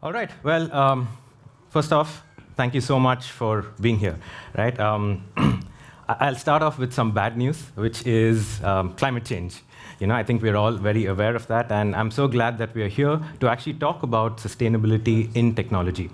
All right. Well, first off, thank you so much for being here. Right. I'll start off with some bad news, which is climate change. I think we're all very aware of that, and I'm so glad that we are here to actually talk about sustainability in technology.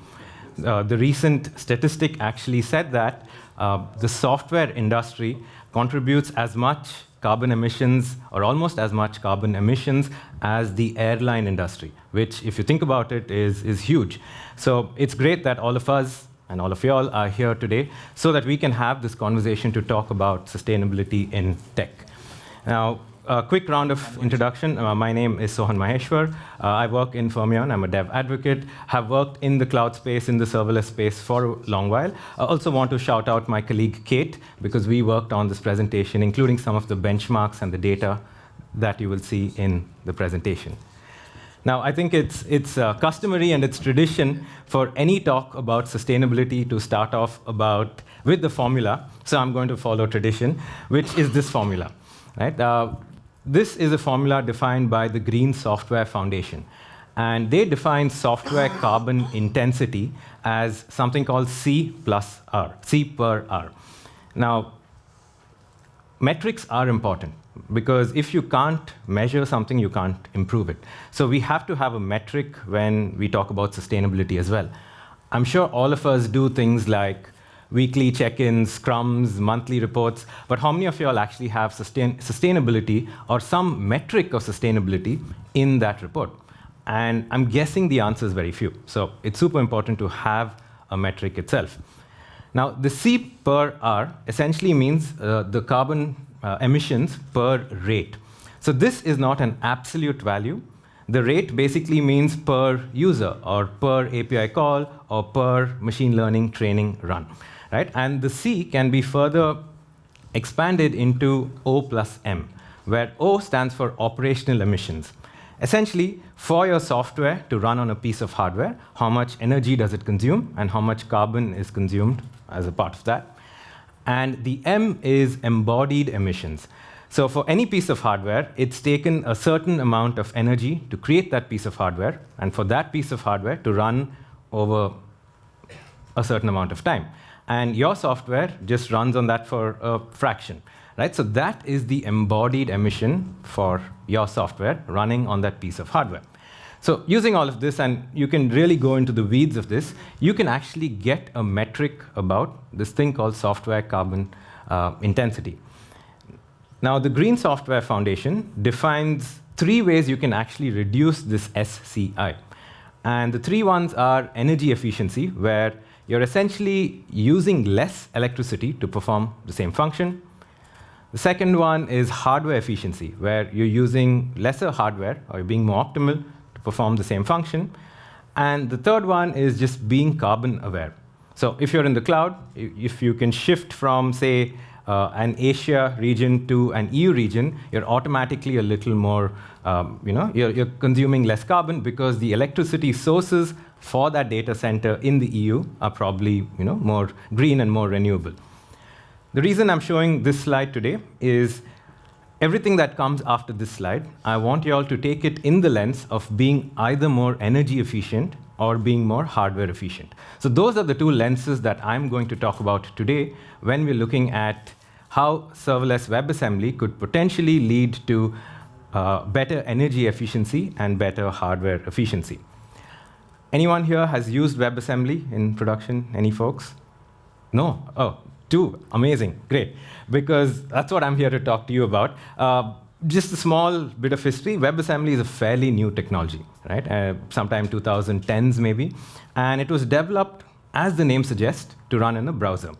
The recent statistic actually said that the software industry contributes as much carbon emissions, or almost as much carbon emissions, as the airline industry, which, if you think about it, is huge. So it's great that all of us and all of y'all are here today so that we can have this conversation to talk about sustainability in tech. Now, a quick round of introduction. My name is Sohan Maheshwar. I work in Fermion. I'm a dev advocate. Have worked in the cloud space, in the serverless space for a long while. I also want to shout out my colleague Kate, because we worked on this presentation, including some of the benchmarks and the data that you will see in the presentation. Now, I think it's customary and it's tradition for any talk about sustainability to start off with the formula. So I'm going to follow tradition, which is this formula. Right? This is a formula defined by the Green Software Foundation. And they define software carbon intensity as something called C plus R, C per R. Now, metrics are important, because if you can't measure something, you can't improve it. So we have to have a metric when we talk about sustainability as well. I'm sure all of us do things like weekly check-ins, scrums, monthly reports, but how many of you all actually have sustainability or some metric of sustainability in that report? And I'm guessing the answer is very few. So it's super important to have a metric itself. Now, the C per R essentially means the carbon emissions per rate. So this is not an absolute value. The rate basically means per user, or per API call, or per machine learning training run. Right? And the C can be further expanded into O plus M, where O stands for operational emissions. Essentially, for your software to run on a piece of hardware, how much energy does it consume, and how much carbon is consumed as a part of that. And the M is embodied emissions. So for any piece of hardware, it's taken a certain amount of energy to create that piece of hardware, and for that piece of hardware to run over a certain amount of time. And your software just runs on that for a fraction. Right? So that is the embodied emission for your software running on that piece of hardware. So using all of this, and you can really go into the weeds of this, you can actually get a metric about this thing called software carbon intensity. Now, the Green Software Foundation defines 3 ways you can actually reduce this SCI. And the 3 ones are energy efficiency, where you're essentially using less electricity to perform the same function. The second one is hardware efficiency, where you're using lesser hardware, or you're being more optimal to perform the same function. And the third one is just being carbon aware. So if you're in the cloud, if you can shift from, say, an Asia region to an EU region, you're automatically a little more, you're consuming less carbon, because the electricity sources for that data center in the EU are probably more green and more renewable. The reason I'm showing this slide today is everything that comes after this slide, I want you all to take it in the lens of being either more energy efficient or being more hardware efficient. So those are the 2 lenses that I'm going to talk about today when we're looking at how serverless WebAssembly could potentially lead to better energy efficiency and better hardware efficiency. Anyone here has used WebAssembly in production? Any folks? No? Oh, 2. Amazing. Great. Because that's what I'm here to talk to you about. Just a small bit of history. WebAssembly is a fairly new technology, right? Sometime 2010s maybe. And it was developed, as the name suggests, to run in a browser.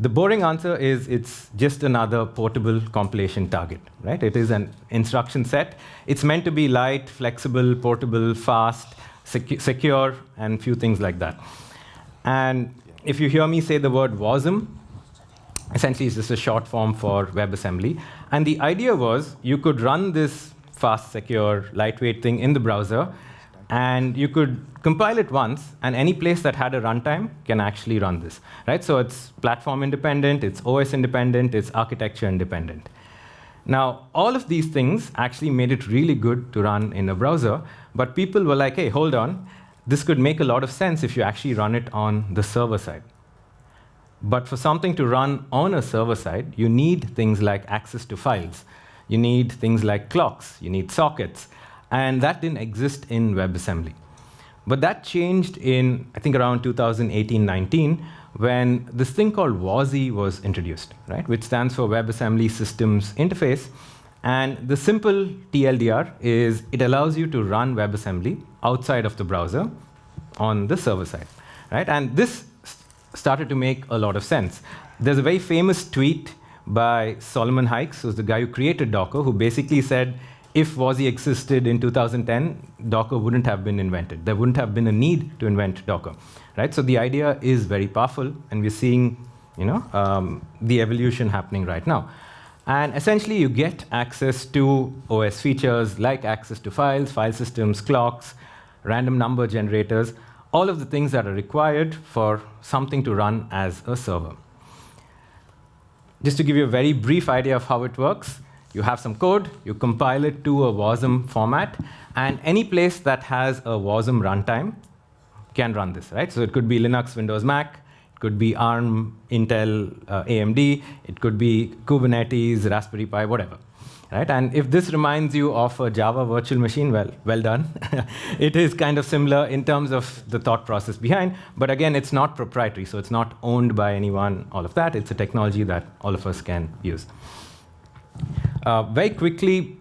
The boring answer is it's just another portable compilation target, right? It is an instruction set. It's meant to be light, flexible, portable, fast, secure, and few things like that. And if you hear me say the word Wasm, essentially it's just a short form for WebAssembly. And the idea was you could run this fast, secure, lightweight thing in the browser, and you could compile it once, and any place that had a runtime can actually run this. Right? So it's platform independent, it's OS independent, it's architecture independent. Now, all of these things actually made it really good to run in a browser, but people were like, hey, hold on. this could make a lot of sense if you actually run it on the server side. But for something to run on a server side, you need things like access to files. You need things like clocks. You need sockets. And that didn't exist in WebAssembly. But that changed in, I think, around 2018-19, when this thing called WASI was introduced, right, which stands for WebAssembly Systems Interface. And the simple TLDR is it allows you to run WebAssembly outside of the browser on the server side, right? And this started to make a lot of sense. There's a very famous tweet by Solomon Hykes, who's the guy who created Docker, who basically said, if WASI existed in 2010, Docker wouldn't have been invented. There wouldn't have been a need to invent Docker, right? So the idea is very powerful, and we're seeing, the evolution happening right now. And essentially, you get access to OS features like access to files, file systems, clocks, random number generators, all of the things that are required for something to run as a server. Just to give you a very brief idea of how it works, you have some code, you compile it to a Wasm format, and any place that has a Wasm runtime can run this, right? So it could be Linux, Windows, Mac, it could be ARM, Intel, AMD, it could be Kubernetes, Raspberry Pi, whatever, right? And if this reminds you of a Java virtual machine, well done. It is kind of similar in terms of the thought process behind, but again, it's not proprietary, so it's not owned by anyone, all of that. It's a technology that all of us can use. Very quickly,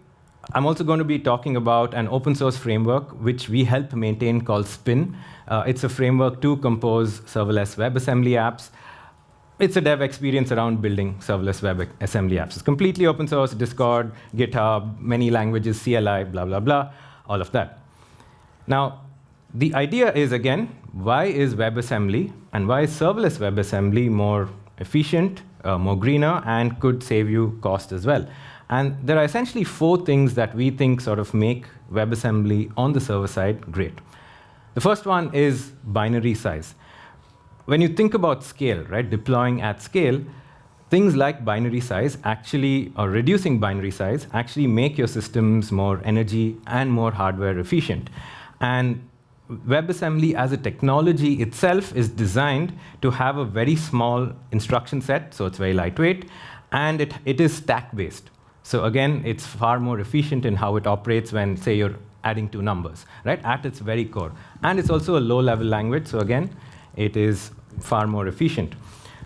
I'm also going to be talking about an open source framework which we help maintain called Spin. It's a framework to compose serverless WebAssembly apps. It's a dev experience around building serverless WebAssembly apps. It's completely open source, Discord, GitHub, many languages, CLI, blah, blah, blah, all of that. Now, the idea is, again, why is WebAssembly and why is serverless WebAssembly more efficient, more greener, and could save you cost as well? And there are essentially 4 things that we think sort of make WebAssembly on the server side great. The first one is binary size. When you think about scale, right, deploying at scale, things like binary size actually, or reducing binary size, actually make your systems more energy and more hardware efficient. And WebAssembly as a technology itself is designed to have a very small instruction set, so it's very lightweight, and it is stack-based. So again, it's far more efficient in how it operates when, say, you're adding 2 numbers, right, at its very core. And it's also a low-level language, so again, it is far more efficient.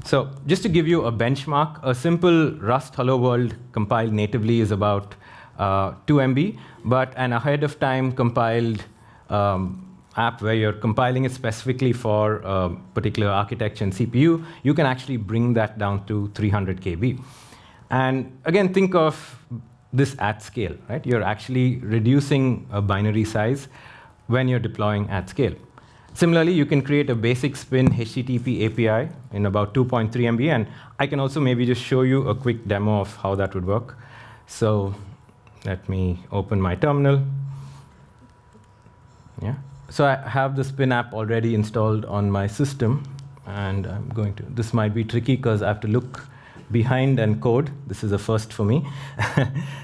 So just to give you a benchmark, a simple Rust Hello World compiled natively is about 2 MB, but an ahead-of-time compiled app where you're compiling it specifically for a particular architecture and CPU, you can actually bring that down to 300 KB. And again, think of this at scale, right? You're actually reducing a binary size when you're deploying at scale. Similarly, you can create a basic Spin HTTP API in about 2.3 MB, and I can also maybe just show you a quick demo of how that would work. So let me open my terminal. Yeah. So I have the Spin app already installed on my system, and I'm going to, this might be tricky because I have to look behind and code. This is a first for me.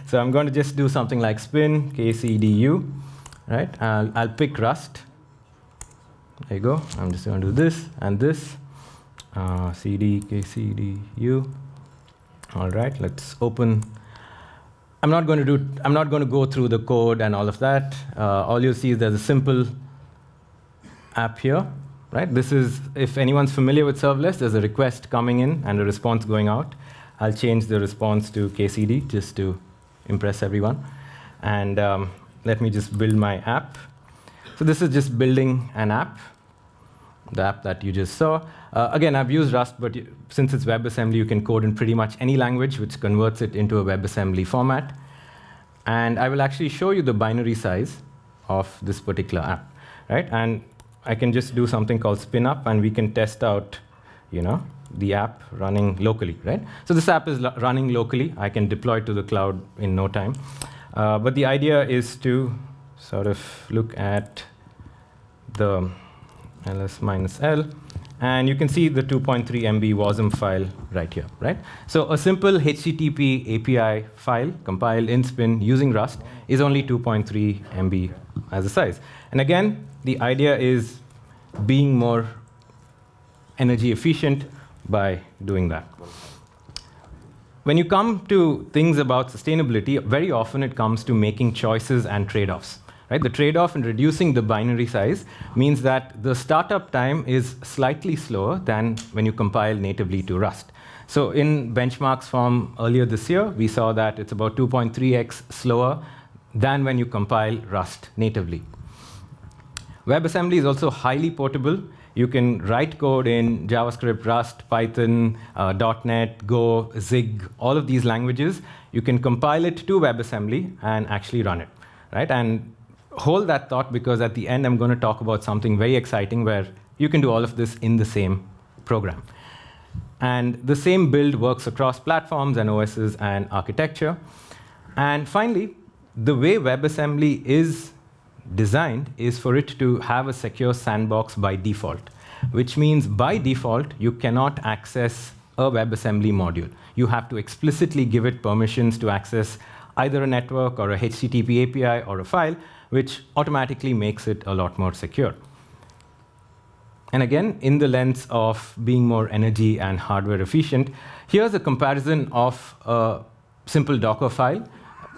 So I'm going to just do something like Spin kcdu, right? I'll pick Rust. There you go. I'm just going to do this and this. cd kcdu. All right, let's open. I'm not going to go through the code and all of that. All you'll see is there's a simple app here, right? This is, if anyone's familiar with serverless, there's a request coming in and a response going out. I'll change the response to KCD just to impress everyone. And let me just build my app. So this is just building an app, the app that you just saw. Again, I've used Rust, but since it's WebAssembly, you can code in pretty much any language, which converts it into a WebAssembly format. And I will actually show you the binary size of this particular app, right? And I can just do something called spin up, and we can test out, the app running locally, right? So this app is running locally. I can deploy it to the cloud in no time. But the idea is to sort of look at the ls-l, and you can see the 2.3 MB Wasm file right here, right? So a simple HTTP API file compiled in Spin using Rust is only 2.3 MB as a size. And again, the idea is being more energy efficient by doing that. When you come to things about sustainability, very often it comes to making choices and trade-offs. Right? The trade-off in reducing the binary size means that the startup time is slightly slower than when you compile natively to Rust. So in benchmarks from earlier this year, we saw that it's about 2.3x slower than when you compile Rust natively. WebAssembly is also highly portable. You can write code in JavaScript, Rust, Python, .NET, Go, Zig, all of these languages. You can compile it to WebAssembly and actually run it, right? And hold that thought, because at the end, I'm going to talk about something very exciting where you can do all of this in the same program. And the same build works across platforms and OSs and architecture. And finally, the way WebAssembly is designed is for it to have a secure sandbox by default, which means by default, you cannot access a WebAssembly module. You have to explicitly give it permissions to access either a network or a HTTP API or a file, which automatically makes it a lot more secure. And again, in the lens of being more energy and hardware efficient, here's a comparison of a simple Docker file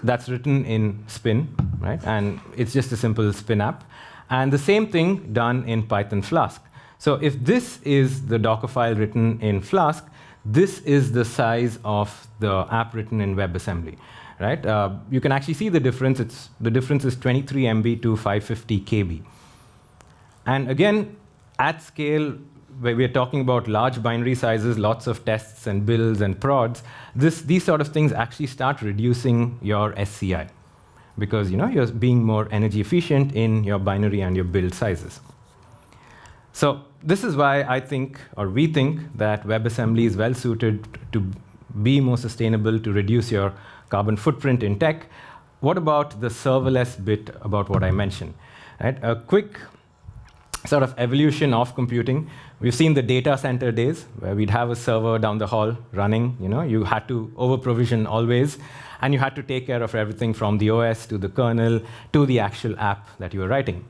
that's written in Spin, right? And it's just a simple Spin app. And the same thing done in Python Flask. So if this is the Docker file written in Flask, this is the size of the app written in WebAssembly, right? You can actually see the difference. The difference is 23 MB to 550 KB. And again, at scale, where we're talking about large binary sizes, lots of tests and builds and prods, these sort of things actually start reducing your SCI, because you're being more energy efficient in your binary and your build sizes. So this is why I think, or we think, that WebAssembly is well suited to be more sustainable, to reduce your carbon footprint in tech. What about the serverless bit about what I mentioned? Right? A quick sort of evolution of computing. We've seen the data center days, where we'd have a server down the hall running. You had to over-provision always, and you had to take care of everything from the OS to the kernel to the actual app that you were writing.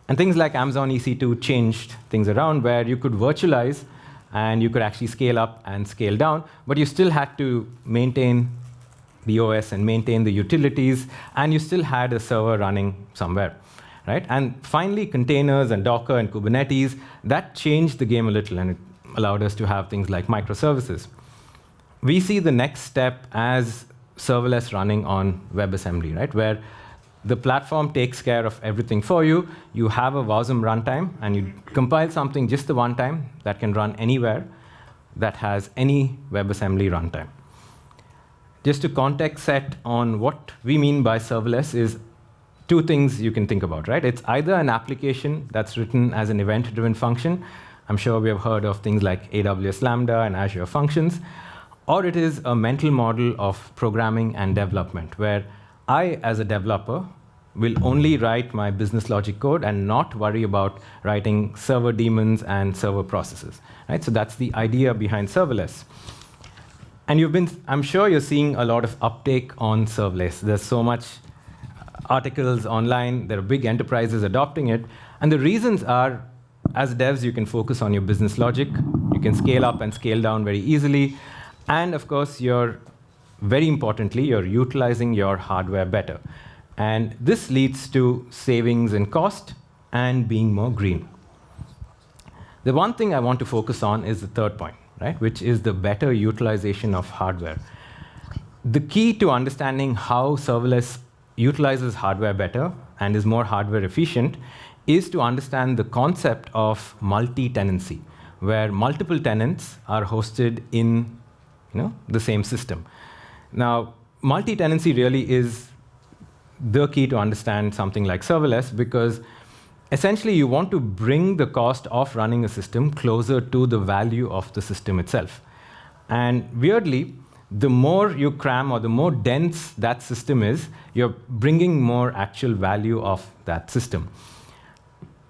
And things like Amazon EC2 changed things around, where you could virtualize, and you could actually scale up and scale down, but you still had to maintain the OS and maintain the utilities, and you still had a server running somewhere. Right? And finally, containers and Docker and Kubernetes, that changed the game a little, and it allowed us to have things like microservices. We see the next step as serverless running on WebAssembly, right? Where the platform takes care of everything for you. You have a Wasm runtime, and you compile something just the one time that can run anywhere that has any WebAssembly runtime. Just to context set on what we mean by serverless is two things you can think about, right? It's either an application that's written as an event-driven function. I'm sure we have heard of things like AWS Lambda and Azure Functions. Or it is a mental model of programming and development, where I, as a developer, will only write my business logic code and not worry about writing server daemons and server processes, right? So that's the idea behind serverless. And I'm sure you're seeing a lot of uptake on serverless. There's so much articles online. There are big enterprises adopting it. And the reasons are, as devs, you can focus on your business logic. You can scale up and scale down very easily. And of course, very importantly, you're utilizing your hardware better. And this leads to savings in cost and being more green. The one thing I want to focus on is the third point, right? Which is the better utilization of hardware. The key to understanding how serverless utilizes hardware better and is more hardware efficient is to understand the concept of multi-tenancy, where multiple tenants are hosted in the same system. Now, multi-tenancy really is the key to understand something like serverless, because essentially you want to bring the cost of running a system closer to the value of the system itself. And weirdly, the more you cram or the more dense that system is, you're bringing more actual value of that system.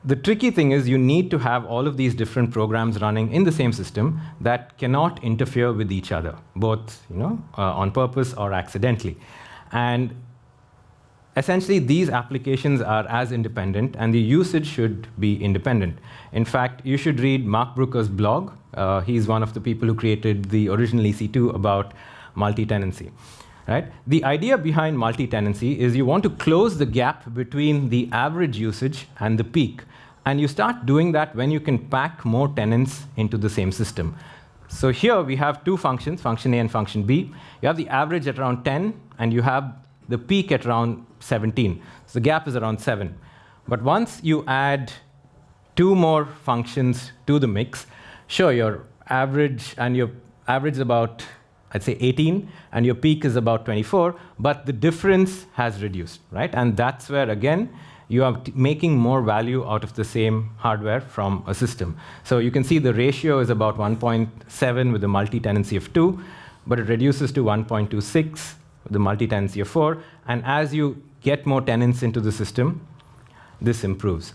The tricky thing is you need to have all of these different programs running in the same system that cannot interfere with each other, both on purpose or accidentally. And essentially, these applications are as independent, and the usage should be independent. In fact, you should read Mark Brooker's blog. He's one of the people who created the original EC2 about multi-tenancy. Right? The idea behind multi-tenancy is you want to close the gap between the average usage and the peak. And you start doing that when you can pack more tenants into the same system. So here we have two functions, function A and function B. You have the average at around 10, and you have the peak at around 17. So the gap is around 7. But once you add two more functions to the mix, sure, your average is about, I'd say, 18, and your peak is about 24, but the difference has reduced, right? And that's where, again, you are making more value out of the same hardware from a system. So you can see the ratio is about 1.7 with a multi-tenancy of 2, but it reduces to 1.26 with the multi-tenancy of 4. And as you get more tenants into the system, this improves,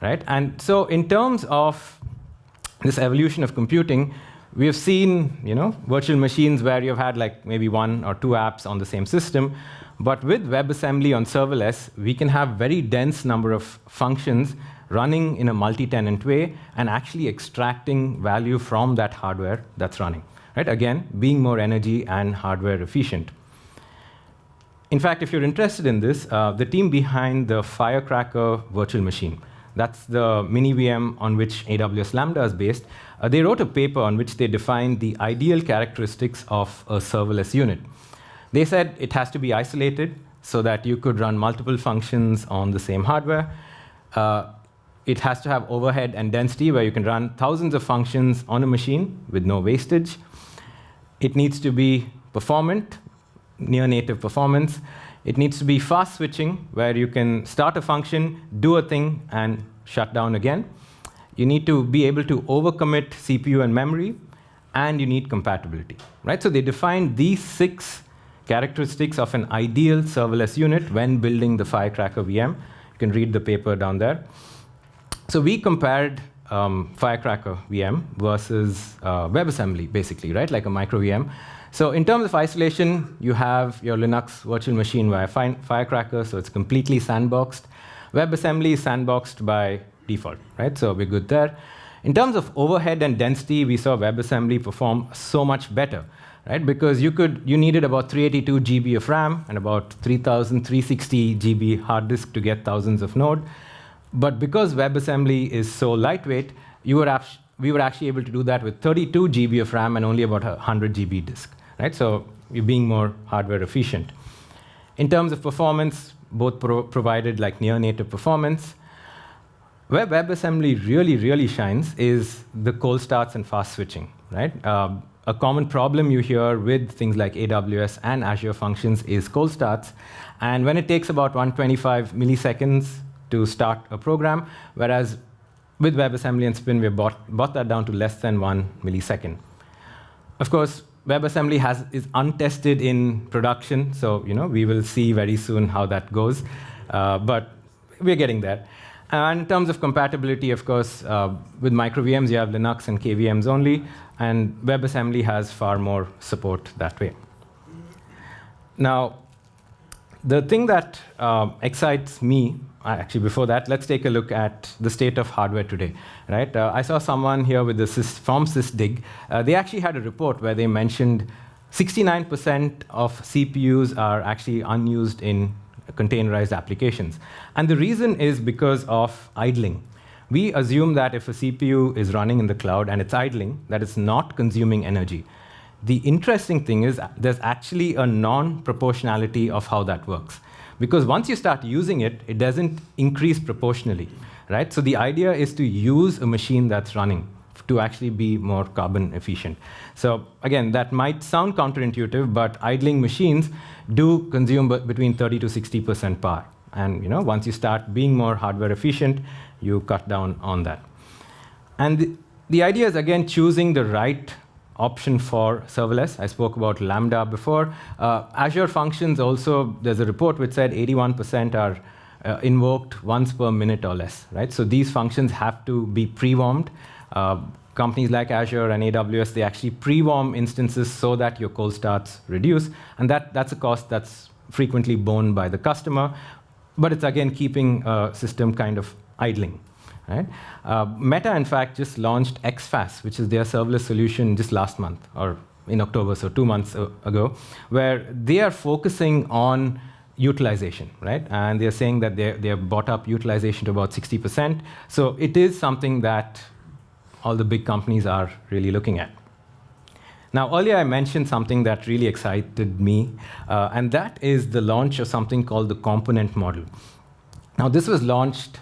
right? And so in terms of this evolution of computing, we have seen, virtual machines where you've had like maybe 1 or 2 apps on the same system. But with WebAssembly on serverless, we can have very dense number of functions running in a multi-tenant way and actually extracting value from that hardware that's running. Right? Again, being more energy and hardware efficient. In fact, if you're interested in this, the team behind the Firecracker virtual machine, that's the mini VM on which AWS Lambda is based, they wrote a paper on which they defined the ideal characteristics of a serverless unit. They said it has to be isolated so that you could run multiple functions on the same hardware. It has to have overhead and density where you can run thousands of functions on a machine with no wastage. It needs to be performant, near native performance. It needs to be fast switching, where you can start a function, do a thing, and shut down again. You need to be able to overcommit CPU and memory, and you need compatibility. Right? So they defined these 6 characteristics of an ideal serverless unit when building the Firecracker VM. You can read the paper down there. So we compared Firecracker VM versus WebAssembly, basically, right? Like a micro VM. So in terms of isolation, you have your Linux virtual machine via Firecracker, so it's completely sandboxed. WebAssembly is sandboxed by default, right? So we're good there. In terms of overhead and density, we saw WebAssembly perform so much better, right? Because you needed about 382 GB of RAM and about 3,360 GB hard disk to get thousands of node. But because WebAssembly is so lightweight, we were actually able to do that with 32 GB of RAM and only about 100 GB disk, right? So you're being more hardware efficient. In terms of performance, both provided like near native performance. Where WebAssembly really shines is the cold starts and fast switching, right? A common problem you hear with things like AWS and Azure functions is cold starts. And when it takes about 125 milliseconds to start a program, whereas with WebAssembly and Spin, we brought that down to less than 1 millisecond. Of course, WebAssembly is untested in production, so we will see very soon how that goes. But we're getting there. And in terms of compatibility, of course, with micro VMs, you have Linux and KVMs only, and WebAssembly has far more support that way. Now, the thing that excites me, actually before that, let's take a look at the state of hardware today. Right? I saw someone here with the from SysDig. They actually had a report where they mentioned 69% of CPUs are actually unused in containerized applications. And the reason is because of idling. We assume that if a CPU is running in the cloud and it's idling, that it's not consuming energy. The interesting thing is there's actually a non-proportionality of how that works. Because once you start using it, it doesn't increase proportionally, right? So the idea is to use a machine that's running to actually be more carbon efficient. So again, that might sound counterintuitive, but idling machines do consume between 30 to 60% power. And once you start being more hardware efficient, you cut down on that. And the idea is, again, choosing the right option for serverless. I spoke about Lambda before. Azure functions also, there's a report which said 81% are invoked once per minute or less, right? So these functions have to be pre-warmed. Companies like Azure and AWS, they actually pre-warm instances so that your cold starts reduce, and that's a cost that's frequently borne by the customer. but it's again keeping a system kind of idling. Right? Meta, in fact, just launched XFAS, which is their serverless solution just last month, or in October, so 2 months ago, where they are focusing on utilization, right? And they're saying that they have brought up utilization to about 60%. So it is something that all the big companies are really looking at. Now, earlier I mentioned something that really excited me, and that is the launch of something called the component model. Now, this was launched,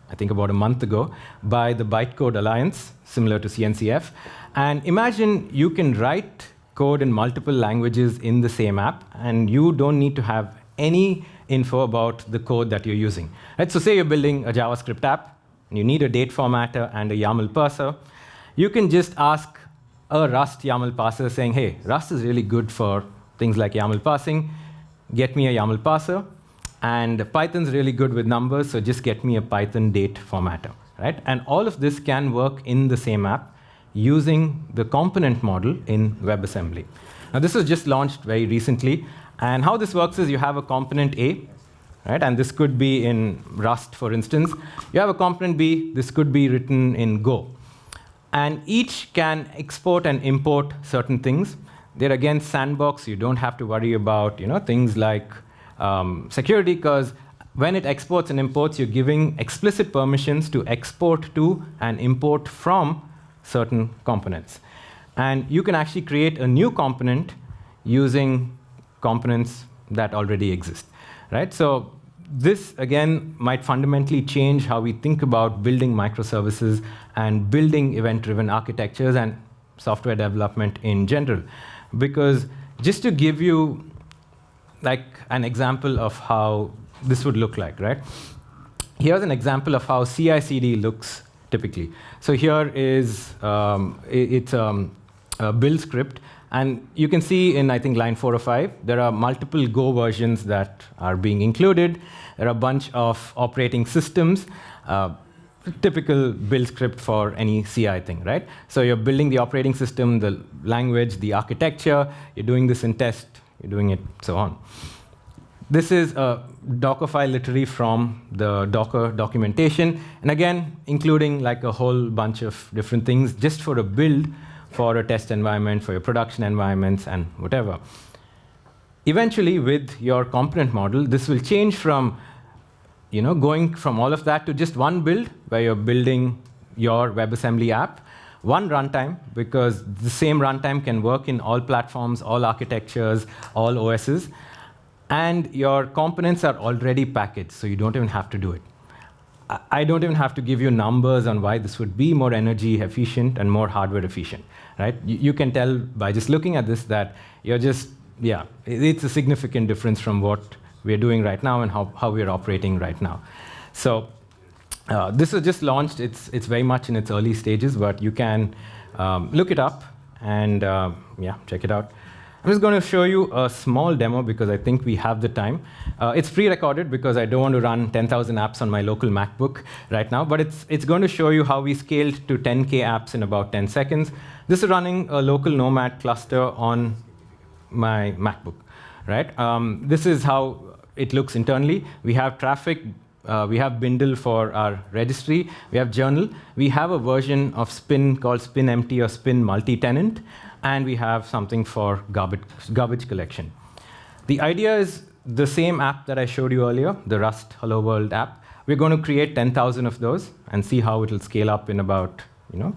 I think, about a month ago by the Bytecode Alliance, similar to CNCF. And imagine you can write code in multiple languages in the same app, and you don't need to have any info about the code that you're using. Right? So say you're building a JavaScript app, and you need a date formatter and a YAML parser. You can just ask a Rust YAML parser saying, hey, Rust is really good for things like YAML parsing. Get me a YAML parser. And Python's really good with numbers, so just get me a Python date formatter. Right? And all of this can work in the same app using the component model in WebAssembly. Now, this was just launched very recently. And how this works is you have a component A, right? And this could be in Rust, for instance. You have a component B. This could be written in Go. And each can export and import certain things. They're, again, sandbox. You don't have to worry about things like security, because when it exports and imports, you're giving explicit permissions to export to and import from certain components. And you can actually create a new component using components that already exist. Right? So this, again, might fundamentally change how we think about building microservices and building event-driven architectures and software development in general. Because just to give you like an example of how this would look like, right? Here's an example of how CI/CD looks typically. So here is it's a build script, and you can see in, I think, line 4 or 5, there are multiple Go versions that are being included. There are a bunch of operating systems, typical build script for any CI thing, right? So you're building the operating system, the language, the architecture. You're doing this in test. You're doing it, so on. This is a Docker file literally from the Docker documentation, and again, including like a whole bunch of different things just for a build for a test environment, for your production environments, and whatever. Eventually, with your component model, this will change from going from all of that to just one build where you're building your WebAssembly app, one runtime, because the same runtime can work in all platforms, all architectures, all OSs, and your components are already packaged, so you don't even have to do it. I don't even have to give you numbers on why this would be more energy efficient and more hardware efficient, right? You can tell by just looking at this that you're just, it's a significant difference from what we're doing right now and how we're operating right now. So this was just launched. It's very much in its early stages, but you can look it up and check it out. I'm just going to show you a small demo because I think we have the time. It's pre-recorded because I don't want to run 10,000 apps on my local MacBook right now, but it's going to show you how we scaled to 10K apps in about 10 seconds. This is running a local Nomad cluster on my MacBook, right? This is how it looks internally. We have traffic. We have Bindle for our registry. We have journal. We have a version of Spin called Spin Empty or Spin Multi-Tenant. And we have something for garbage collection. The idea is the same app that I showed you earlier, the Rust Hello World app. We're going to create 10,000 of those and see how it will scale up in about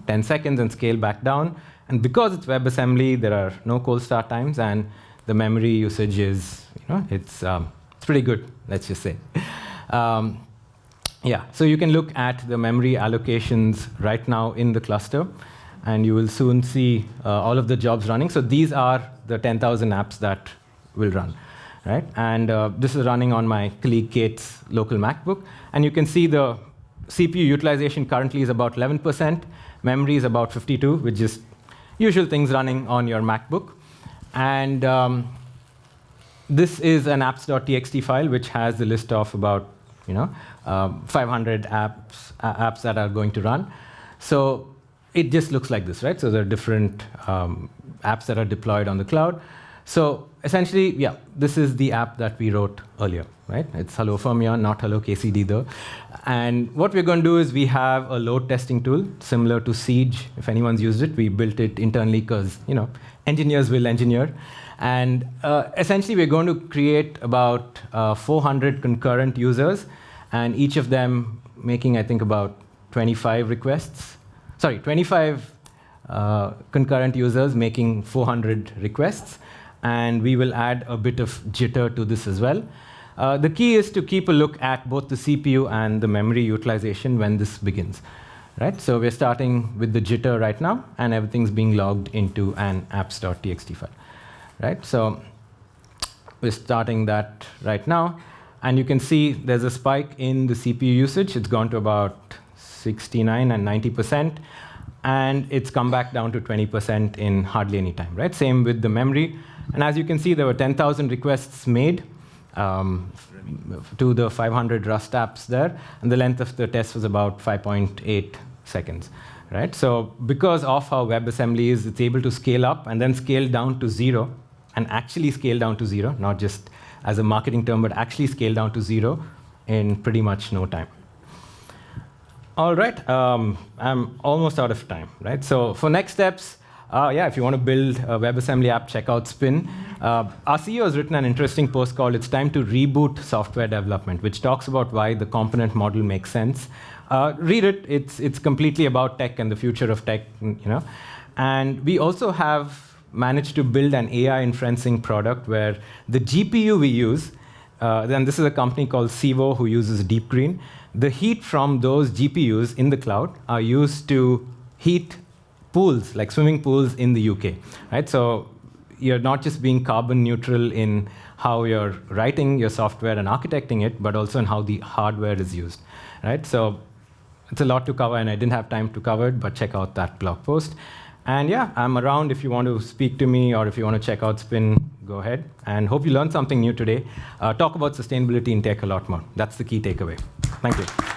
10 seconds and scale back down. And because it's WebAssembly, there are no cold start times, and the memory usage is, it's pretty good, let's just say. So you can look at the memory allocations right now in the cluster, and you will soon see all of the jobs running. So these are the 10,000 apps that will run, right? And this is running on my colleague Kate's local MacBook. And you can see the CPU utilization currently is about 11%. Memory is about 52, which is usual things running on your MacBook. And this is an apps.txt file, which has the list of about 500 apps that are going to run. So it just looks like this, right? So there are different apps that are deployed on the cloud. So essentially, yeah, this is the app that we wrote earlier, right? It's Hello Fermion, not Hello KCD though. And what we're going to do is we have a load testing tool similar to Siege. If anyone's used it, we built it internally because engineers will engineer. And essentially, we're going to create about 400 concurrent users, and each of them making, I think, about 25 requests. Sorry, 25 concurrent users making 400 requests. And we will add a bit of jitter to this as well. The key is to keep a look at both the CPU and the memory utilization when this begins. Right? So we're starting with the jitter right now, and everything's being logged into an apps.txt file. Right? So we're starting that right now. And you can see there's a spike in the CPU usage. It's gone to about 69 and 90%. And it's come back down to 20% in hardly any time. Right? Same with the memory. And as you can see, there were 10,000 requests made to the 500 Rust apps there. And the length of the test was about 5.8 seconds. Right? So because of how WebAssembly is, it's able to scale up and then scale down to 0, and actually scale down to 0, not just as a marketing term, but actually scale down to 0 in pretty much no time. All right, I'm almost out of time, right? So for next steps, if you want to build a WebAssembly app, check out Spin. Our CEO has written an interesting post called "It's Time to Reboot Software Development," which talks about why the component model makes sense. Read it. It's completely about tech and the future of tech, And we also have managed to build an AI inferencing product where the GPU we use, then this is a company called Sivo who uses Deep Green. The heat from those GPUs in the cloud are used to heat pools, like swimming pools in the UK. Right? So you're not just being carbon neutral in how you're writing your software and architecting it, but also in how the hardware is used. Right? So it's a lot to cover, and I didn't have time to cover it, but check out that blog post. And yeah, I'm around if you want to speak to me or if you want to check out Spin, go ahead. And hope you learned something new today. Talk about sustainability in tech a lot more. That's the key takeaway. Thank you.